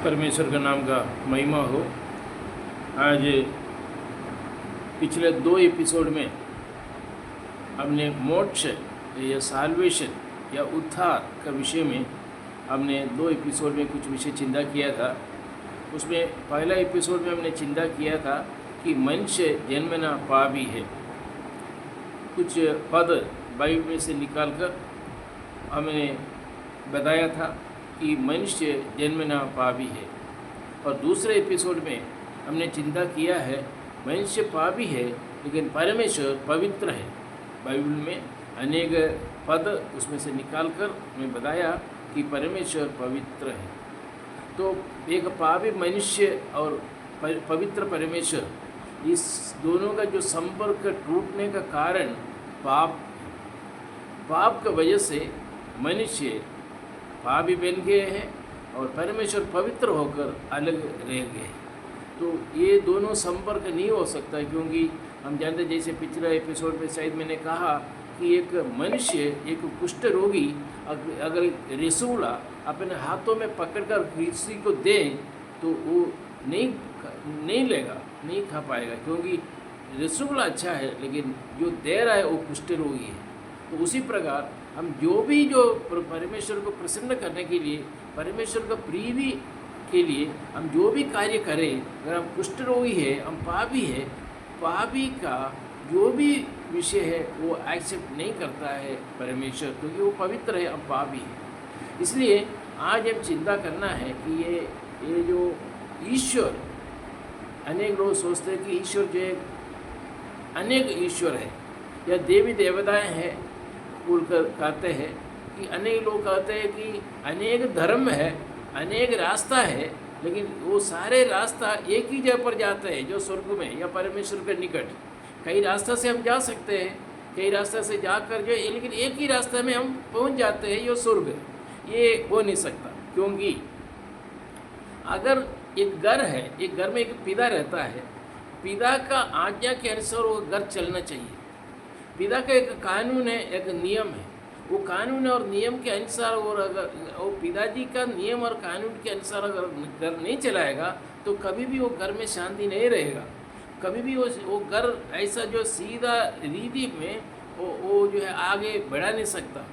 परमेश्वर का नाम का महिमा हो। आज पिछले 2 एपिसोड में हमने मोक्ष या साल्वेशन या उद्धार का विषय में हमने 2 एपिसोड में कुछ विषय चिंता किया था। उसमें पहला एपिसोड में हमने चिंता किया था कि मनुष्य जन्मना पापी है। कुछ पद बाइबल में से निकालकर हमने बताया था कि मनुष्य जन्मना पापी है। और दूसरे एपिसोड में हमने चिंता किया है मनुष्य पापी है लेकिन परमेश्वर पवित्र है। बाइबल में अनेक पद उसमें से निकालकर मैं बताया कि परमेश्वर पवित्र है। तो एक पापी मनुष्य और पवित्र परमेश्वर, इस दोनों का जो संपर्क टूटने का कारण पाप का वजह से मनुष्य पापी बन गए हैं और परमेश्वर पवित्र होकर अलग रह गए। तो ये दोनों संपर्क नहीं हो सकता, क्योंकि हम जानते जैसे पिछले एपिसोड में शायद मैंने कहा कि एक मनुष्य, एक कुष्ठ रोगी अगर रसगुल्ला अपने हाथों में पकड़कर किसी को दे तो वो नहीं लेगा, नहीं खा पाएगा, क्योंकि रसगुल्ला अच्छा है लेकिन जो दे रहा है वो कुष्ठ रोगी है। तो उसी प्रकार हम जो परमेश्वर को प्रसन्न करने के लिए, परमेश्वर का प्रीति के लिए हम जो भी कार्य करें, अगर हम कुष्ठ रोगी है, हम पापी है, पापी का जो भी विषय है वो एक्सेप्ट नहीं करता है परमेश्वर, क्योंकि वो पवित्र है, हम पापी है। इसलिए आज हम चिंता करना है कि ये जो ईश्वर, अनेक लोग सोचते हैं कि ईश्वर जो है अनेक ईश्वर है या देवी देवताएं हैं बोलकर कहते हैं कि अनेक लोग कहते हैं कि अनेक धर्म है, अनेक रास्ता है, लेकिन वो सारे रास्ता एक ही जगह पर जाते हैं जो स्वर्ग में या परमेश्वर के निकट। कई रास्ता से हम जा सकते हैं, कई रास्ता से जाकर जो, लेकिन एक ही रास्ते में हम पहुंच जाते हैं, जो स्वर्ग। ये हो नहीं सकता, क्योंकि अगर एक घर है, एक घर में एक पिता रहता है, पिता का आज्ञा के अनुसार वो घर चलना चाहिए। पिता का एक कानून है, एक नियम है, वो कानून और नियम के अनुसार, और अगर वो पिताजी का नियम और कानून के अनुसार अगर घर नहीं चलाएगा तो कभी भी वो घर में शांति नहीं रहेगा। कभी भी वो घर ऐसा जो सीधा रीति में वो जो है आगे बढ़ा नहीं सकता।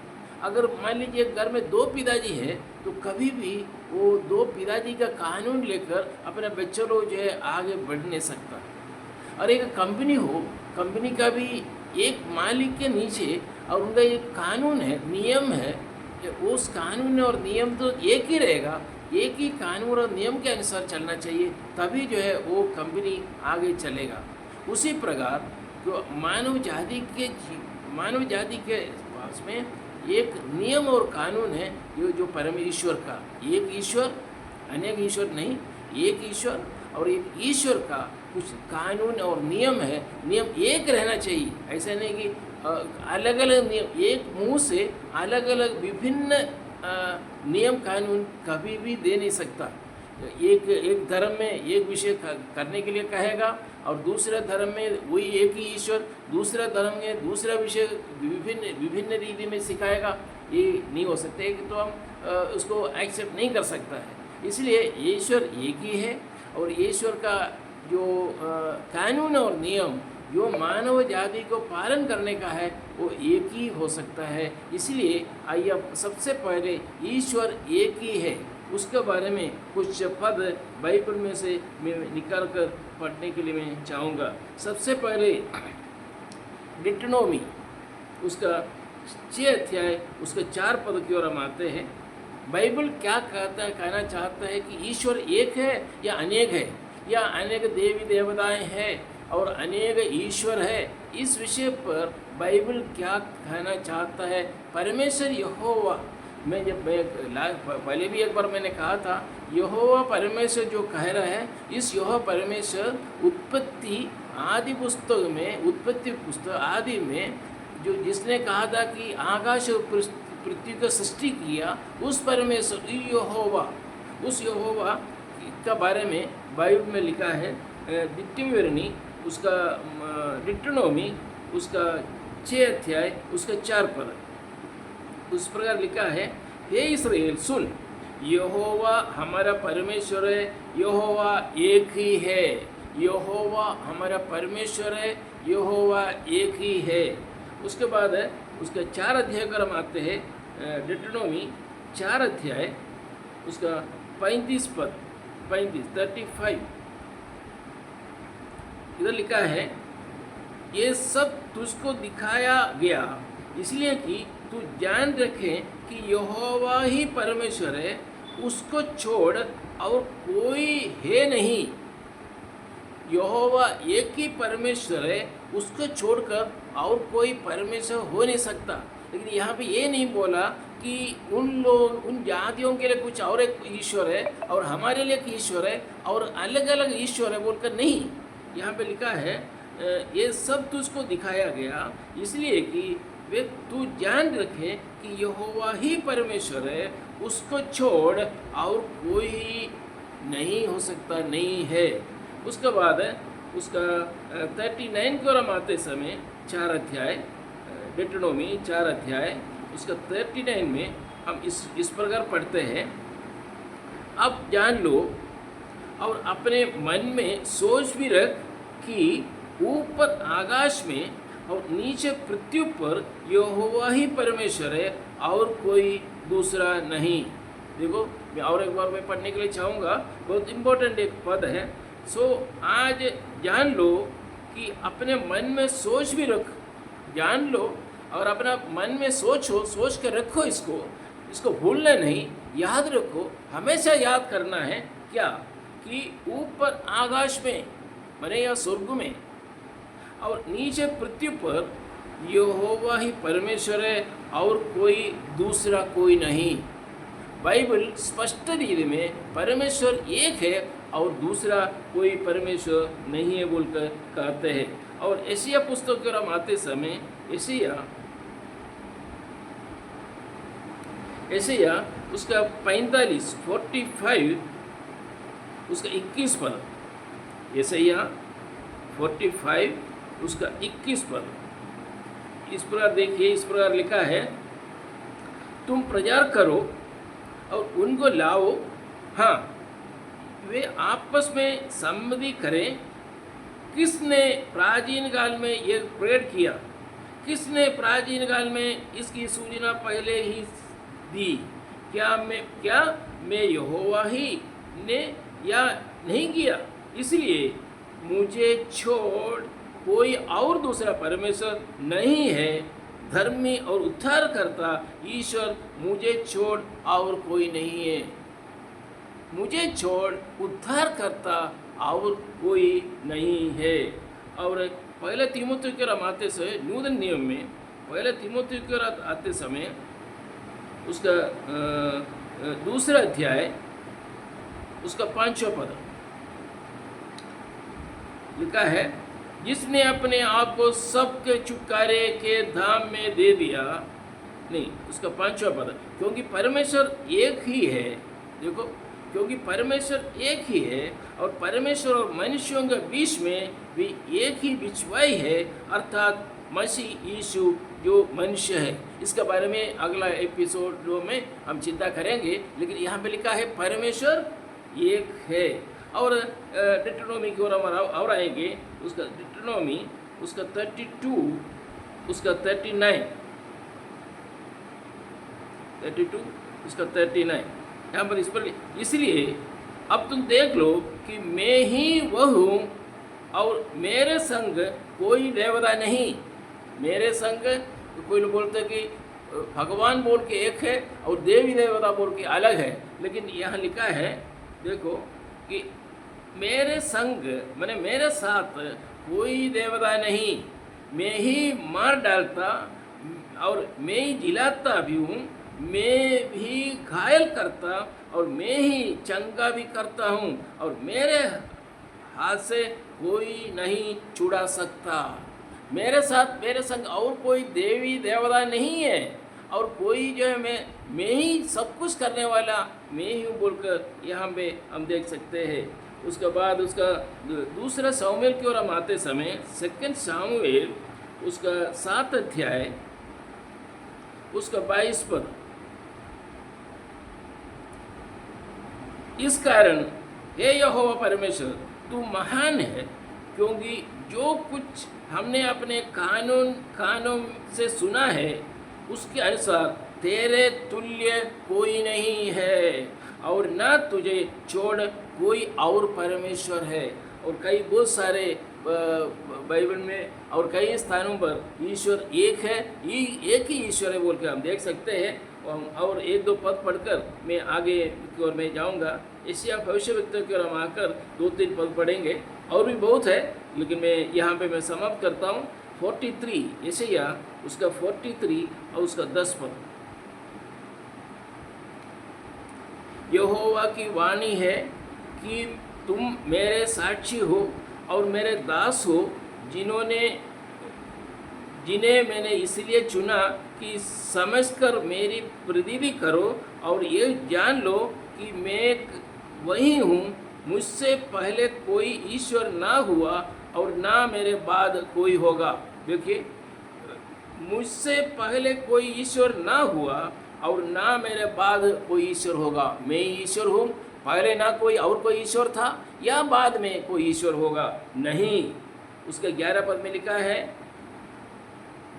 अगर मान लीजिए घर में 2 पिताजी है तो कभी भी वो 2 पिताजी का कानून लेकर अपने बच्चों को जो है आगे बढ़ नहीं सकता। और एक कंपनी हो, कंपनी का भी एक मालिक के नीचे और उनका एक कानून है, नियम है, उस कानून और नियम तो एक ही रहेगा, एक ही कानून और नियम के अनुसार चलना चाहिए, तभी जो है वो कंपनी आगे चलेगा। उसी प्रकार जो मानव जाति के पास में एक नियम और कानून है, जो परमेश्वर का, एक ईश्वर, अनेक ईश्वर नहीं, एक ईश्वर, और एक ईश्वर का कुछ कानून और नियम है। नियम एक रहना चाहिए, ऐसा नहीं कि अलग अलग नियम, एक मुंह से अलग अलग विभिन्न नियम कानून कभी भी दे नहीं सकता। एक धर्म में एक विषय करने के लिए कहेगा और दूसरे धर्म में वही एक ही ईश्वर, दूसरा धर्म में दूसरा विषय विभिन्न रीति में सिखाएगा। ये नहीं हो सकता है कि तो हम उसको एक्सेप्ट नहीं कर सकता है। इसलिए ईश्वर एक ही है, और ईश्वर का जो कानून और नियम जो मानव जाति को पालन करने का है वो एक ही हो सकता है। इसलिए आइए सबसे पहले ईश्वर एक ही है उसके बारे में कुछ पद बाइबल में से मैं निकाल कर पढ़ने के लिए मैं चाहूँगा। सबसे पहले डिट्रोनोमी उसका 6 अध्याय उसके 4 पद की ओर हम आते हैं। बाइबल क्या कहना चाहता है कि ईश्वर एक है या अनेक है, या अनेक देवी देवताएं हैं और अनेक ईश्वर है। इस विषय पर बाइबल क्या कहना चाहता है? परमेश्वर यहोवा, मैं पहले भी एक बार मैंने कहा था, यहोवा परमेश्वर जो कह रहा है, इस यहोवा परमेश्वर उत्पत्ति आदि पुस्तक में, उत्पत्ति पुस्तक आदि में जो जिसने कहा था कि आकाश पृथ्वी को सृष्टि किया, उस परमेश्वर यहोवा, उस यहोवा का बारे में बाइबल में लिखा है। डिट्रोनोमी उसका डिट्रोनोमी उसका 6 अध्याय उसका 4 पद उस प्रकार लिखा है, हे इस्राएल सुन, यहोवा हमारा परमेश्वर है, यहोवा एक ही है। यहोवा हमारा परमेश्वर है, यहोवा एक ही है। उसके बाद उसका 4 अध्याय पर हम आते हैं, डिट्रोनॉमी 4 अध्याय उसका 35 पद, 35 इधर लिखा है, ये सब तुझको दिखाया गया इसलिए कि तू जान रखे कि यहोवा ही परमेश्वर है, उसको छोड़ और कोई है नहीं। यहोवा एक ही परमेश्वर है, उसको छोड़कर और कोई परमेश्वर हो नहीं सकता। लेकिन यहाँ पे ये नहीं बोला कि उन जातियों के लिए कुछ और एक ईश्वर है और हमारे लिए एक ईश्वर है और अलग अलग ईश्वर है बोलकर नहीं। यहाँ पे लिखा है ये सब तुझको दिखाया गया इसलिए कि वे तू जान रखे कि यहोवा ही परमेश्वर है, उसको छोड़ और कोई नहीं हो सकता, नहीं है। उसके बाद उसका 39 को हम आते समय 4 अध्याय, डिट्रोनॉमी 4 अध्याय उसका 39 में हम इस प्रकार पढ़ते हैं, अब जान लो और अपने मन में सोच भी रख कि ऊपर आकाश में और नीचे पृथ्वी पर यहोवा ही परमेश्वर है और कोई दूसरा नहीं। देखो मैं और एक बार मैं पढ़ने के लिए चाहूँगा, बहुत इम्पोर्टेंट एक पद है। आज जान लो कि अपने मन में सोच भी रख, जान लो और अपना मन में सोचो, सोच के रखो, इसको भूलना नहीं, याद रखो, हमेशा याद करना है क्या कि ऊपर आकाश में माने या स्वर्ग में और नीचे पृथ्वी पर यहोवा ही परमेश्वर है और कोई दूसरा कोई नहीं। बाइबल स्पष्ट रीति में परमेश्वर एक है और दूसरा कोई परमेश्वर नहीं है बोलकर कहते हैं। और एशिया पुस्तक पर हम आते समय एशिया उसका 45 उसका 21 पद, एशिया 45 उसका 21 पद इस प्रकार देखिए, इस प्रकार लिखा है, तुम प्रचार करो और उनको लाओ, हाँ वे आपस में सम्मति करें। किसने प्राचीन काल में ये प्रेरित किया, किसने प्राचीन काल में इसकी सूचना पहले ही दी? क्या मैं यहोवा ही ने या नहीं किया? इसलिए मुझे छोड़ कोई और दूसरा परमेश्वर नहीं है, धर्मी और उद्धार करता ईश्वर मुझे छोड़ और कोई नहीं है। मुझे छोड़ उद्धार करता और कोई नहीं है। और पहले तीमुथियुस के हम आते समय नूतन नियम में पहले तीमुथियुस के आते समय उसका 2 अध्याय उसका 5वां पद लिखा है, जिसने अपने आप को सबके छुटकारे के धाम में दे दिया। नहीं, उसका 5वां पद, क्योंकि परमेश्वर एक ही है। देखो, क्योंकि परमेश्वर एक ही है और परमेश्वर और मनुष्यों के बीच में भी एक ही बिछवाई है, अर्थात मसीह यीशु जो मनुष्य है। इसके बारे में अगला एपिसोड में हम चिंता करेंगे, लेकिन यहाँ पे लिखा है परमेश्वर एक है। और डिट्रोनॉमी की ओर हम और आएंगे, उसका डिट्रोनॉमी उसका 32 उसका 39 उसका 39 यहाँ पर इस पर, इसलिए अब तुम देख लो कि मैं ही वह हूँ और मेरे संग कोई देवता नहीं। मेरे संग तो कोई लोग बोलते हैं कि भगवान बोल के एक है और देवी देवता बोल के अलग है, लेकिन यहाँ लिखा है देखो कि मेरे संग माने मेरे साथ कोई देवता नहीं। मैं ही मार डालता और मैं ही जिलाता भी हूँ, मैं भी घायल करता और मैं ही चंगा भी करता हूँ, और मेरे हाथ से कोई नहीं छुड़ा सकता। मेरे साथ मेरे संग और कोई देवी देवता नहीं है, और कोई जो है मैं ही सब कुछ करने वाला मैं ही हूँ बोलकर यहाँ पे हम देख सकते हैं। उसके बाद उसका 2 शमूएल की ओर हम आते समय 2 शमूएल उसका 7 अध्याय उसका 22 पद इस कारण हे यहोवा परमेश्वर, तू महान है, क्योंकि जो कुछ हमने अपने कानों से सुना है उसके अनुसार तेरे तुल्य कोई नहीं है, और न तुझे छोड़ कोई और परमेश्वर है। और कई बहुत सारे बाइबल में और कई स्थानों पर ईश्वर एक है, एक ही ईश्वर है बोल के हम देख सकते हैं। और एक दो पद पढ़कर मैं आगे की ओर मैं जाऊंगा। एशिया भविष्यवक्ता की ओर हम आकर 2-3 पद पढ़ेंगे, और भी बहुत है, लेकिन मैं यहाँ पे मैं समाप्त करता हूँ। 43 एशिया उसका 43 और उसका 10 पद। यहोवा की वाणी है कि तुम मेरे साक्षी हो और मेरे दास हो, जिन्हें मैंने इसलिए चुना कि समझकर मेरी प्रतिधि करो, और ये जान लो कि मैं वही हूँ। मुझसे पहले कोई ईश्वर ना हुआ और ना मेरे बाद कोई होगा। देखिए, मुझसे पहले कोई ईश्वर ना हुआ और ना मेरे बाद कोई ईश्वर होगा। मैं ही ईश्वर हूँ, पहले ना कोई और कोई ईश्वर था या बाद में कोई ईश्वर होगा, नहीं। उसके 11 पद में लिखा है,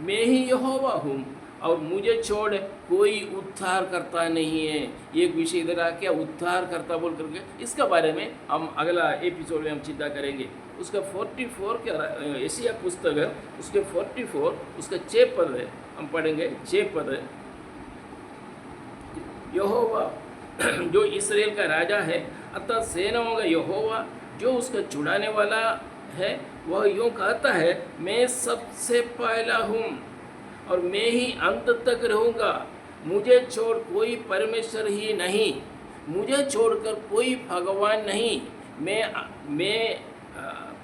मैं ही यहोवा हूँ और मुझे छोड़ कोई उद्धार करता नहीं है। एक विषय इधर आ क्या उद्धार करता बोल करके, इसका बारे में हम अगला एपिसोड में हम चिंता करेंगे। उसका 44 के एशिया पुस्तक है, उसके 44 उसका 6 पद है, हम पढ़ेंगे 6 पद है। यहोवा जो इस्राएल का राजा है, अतः सेनाओं का यहोवा जो उसका छुड़ाने वाला है, वह यूँ कहता है, मैं सबसे पहला हूँ और मैं ही अंत तक रहूँगा। मुझे छोड़ कोई परमेश्वर ही नहीं, मुझे छोड़कर कोई भगवान नहीं। मैं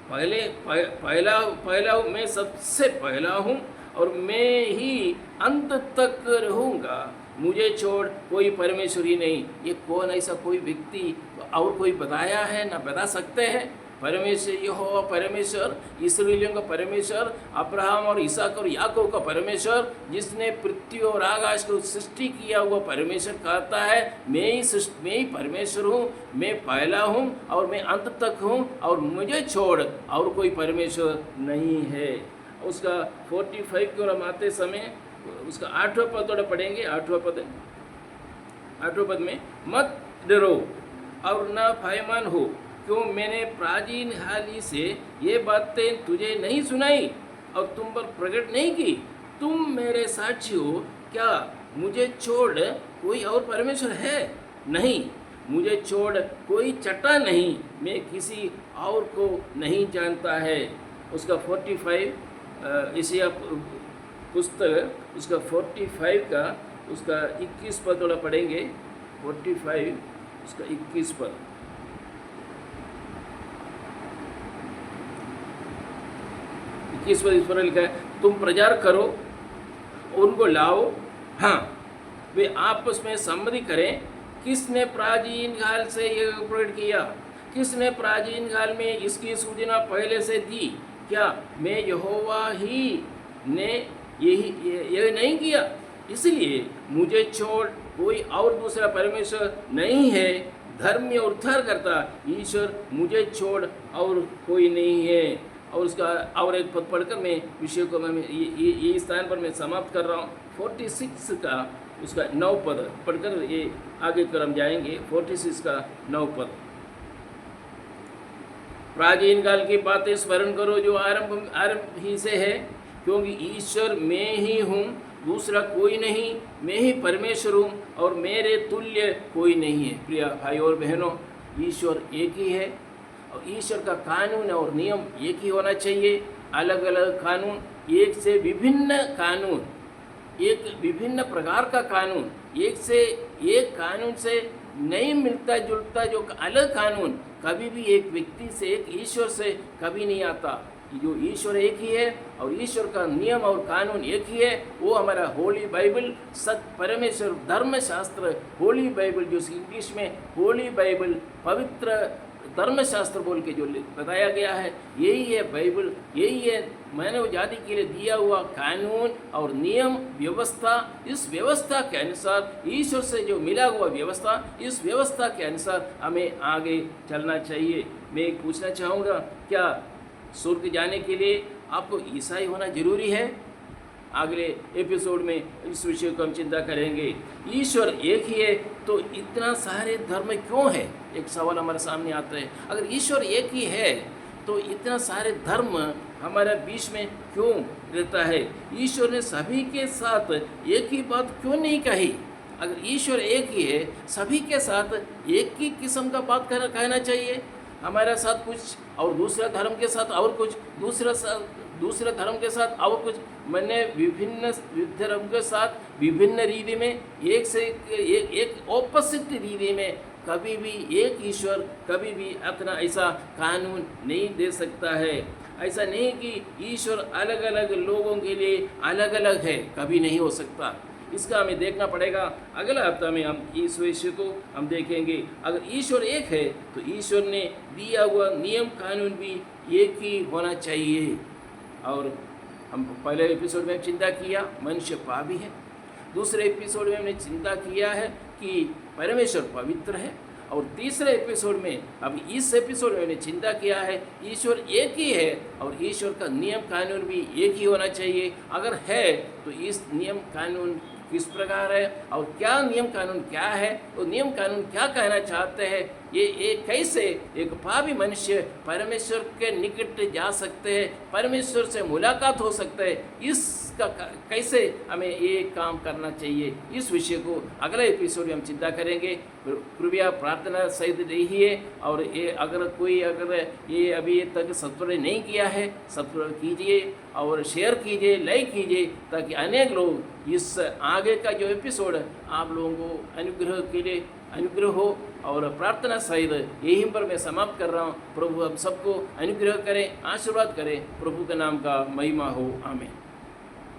पहला हूँ, मैं सबसे पहला हूँ और मैं ही अंत तक रहूँगा। मुझे छोड़ कोई परमेश्वर ही नहीं। ये कौन ऐसा कोई व्यक्ति और कोई बताया है ना बता सकते हैं? परमेश्वर यहोवा परमेश्वर, इस्राएलियों का परमेश्वर, अब्राहम और इसहाक और याकूब का परमेश्वर, जिसने पृथ्वी और आकाश को सृष्टि किया हुआ परमेश्वर कहता है, मैं ही परमेश्वर हूँ, मैं पहला हूँ और मैं अंत तक हूँ और मुझे छोड़ और कोई परमेश्वर नहीं है। उसका 45 की ओर हम आते समय उसका 8वां पद थोड़ा पढ़ेंगे। 8वां पद में, मत डरो और न भयमान हो, क्यों मैंने प्राचीन हाली से ये बातें तुझे नहीं सुनाई और तुम पर प्रकट नहीं की। तुम मेरे साक्षी हो। क्या मुझे छोड़ कोई और परमेश्वर है? नहीं, मुझे छोड़ कोई चट्टा नहीं, मैं किसी और को नहीं जानता है। उसका 45 एशिया पुस्तक उसका 45 का उसका 21 पद थोड़ा पढ़ेंगे। 45 उसका 21 पद। 21 पद इस पर लिखा है, तुम प्रचार करो, उनको लाओ, हाँ वे आपस में सम्मति करें। किसने प्राचीन काल से ये प्रकट किया? किसने प्राचीन काल में इसकी सूचना पहले से दी? क्या मैं यहोवा ही ने यही नहीं किया? इसलिए मुझे छोड़ कोई और दूसरा परमेश्वर नहीं है, धर्म और उद्धार करता ईश्वर मुझे छोड़ और कोई नहीं है। और उसका और एक पद पढ़कर मैं विषय को मैं ये स्थान पर मैं समाप्त कर रहा हूँ। 46 का उसका 9 पद पढ़कर ये आगे कर हम जाएंगे। 46 का 9 पद, प्राचीन काल की बातें स्मरण करो जो आरंभ ही से है, क्योंकि ईश्वर मैं ही हूँ, दूसरा कोई नहीं, मैं ही परमेश्वर हूँ और मेरे तुल्य कोई नहीं है। प्रिय भाई और बहनों, ईश्वर एक ही है और ईश्वर का कानून और नियम एक ही होना चाहिए। अलग अलग कानून, एक से विभिन्न कानून, एक विभिन्न प्रकार का कानून, एक कानून से नहीं मिलता जुलता जो अलग कानून कभी भी एक व्यक्ति से, एक ईश्वर से कभी नहीं आता। जो ईश्वर एक ही है और ईश्वर का नियम और कानून एक ही है, वो हमारा होली बाइबल, सत्य परमेश्वर धर्मशास्त्र, होली बाइबल जो इंग्लिश में होली बाइबल, पवित्र धर्मशास्त्र बोल के जो बताया गया है, यही है बाइबल, यही है मानव जाति के लिए दिया हुआ कानून और नियम व्यवस्था। इस व्यवस्था के अनुसार, ईश्वर से जो मिला हुआ व्यवस्था, इस व्यवस्था के अनुसार हमें आगे चलना चाहिए। मैं एक पूछना चाहूँगा, क्या स्वर्ग जाने के लिए आपको ईसाई होना जरूरी है? अगले एपिसोड में इस विषय को हम चिंता करेंगे। ईश्वर एक ही है तो इतना सारे धर्म क्यों है? एक सवाल हमारे सामने आता है। अगर ईश्वर एक ही है तो इतना सारे धर्म हमारे बीच में क्यों रहता है? ईश्वर ने सभी के साथ एक ही बात क्यों नहीं कही? अगर ईश्वर एक ही है, सभी के साथ एक ही किस्म का बात कहना चाहिए। हमारे साथ कुछ और दूसरा धर्म के साथ और कुछ, दूसरे धर्म के साथ और कुछ, मैंने विभिन्न धर्म के साथ विभिन्न रीति में एक से एक ऑपोजिट रीति में कभी भी एक ईश्वर कभी भी अपना ऐसा कानून नहीं दे सकता है। ऐसा नहीं कि ईश्वर अलग अलग लोगों के लिए अलग अलग है, कभी नहीं हो सकता। इसका हमें देखना पड़ेगा। अगला हफ्ता में हम इस विषय को हम देखेंगे। अगर ईश्वर एक है तो ईश्वर ने दिया हुआ नियम कानून भी एक ही होना चाहिए। और हम पहले एपिसोड में चिंता किया मनुष्य पापी है, दूसरे एपिसोड में हमने चिंता किया है कि परमेश्वर पवित्र है, और तीसरे एपिसोड में, अब इस एपिसोड में हमने चिंता किया है ईश्वर एक ही है और ईश्वर का नियम कानून भी एक ही होना चाहिए। अगर है तो इस नियम कानून किस प्रकार है और क्या नियम कानून क्या है, और नियम कानून क्या कहना चाहते हैं, ये कैसे एक पापी मनुष्य परमेश्वर के निकट जा सकते हैं, परमेश्वर से मुलाकात हो सकते हैं, इसका कैसे हमें ये काम करना चाहिए, इस विषय को अगला एपिसोड में हम चिंता करेंगे। कृपया प्रार्थना सहित रहिए, और ये अगर ये अभी तक सब्सक्राइब नहीं किया है, सब्सक्राइब कीजिए और शेयर कीजिए, लाइक कीजिए, ताकि अनेक लोग इस आगे का जो एपिसोड आप लोगों को अनुग्रह के लिए अनुग्रह हो। और प्रार्थना सहित यहीं पर मैं समाप्त कर रहा हूँ। प्रभु हम सबको अनुग्रह करें, आशीर्वाद करें, प्रभु के नाम का महिमा हो। आमीन।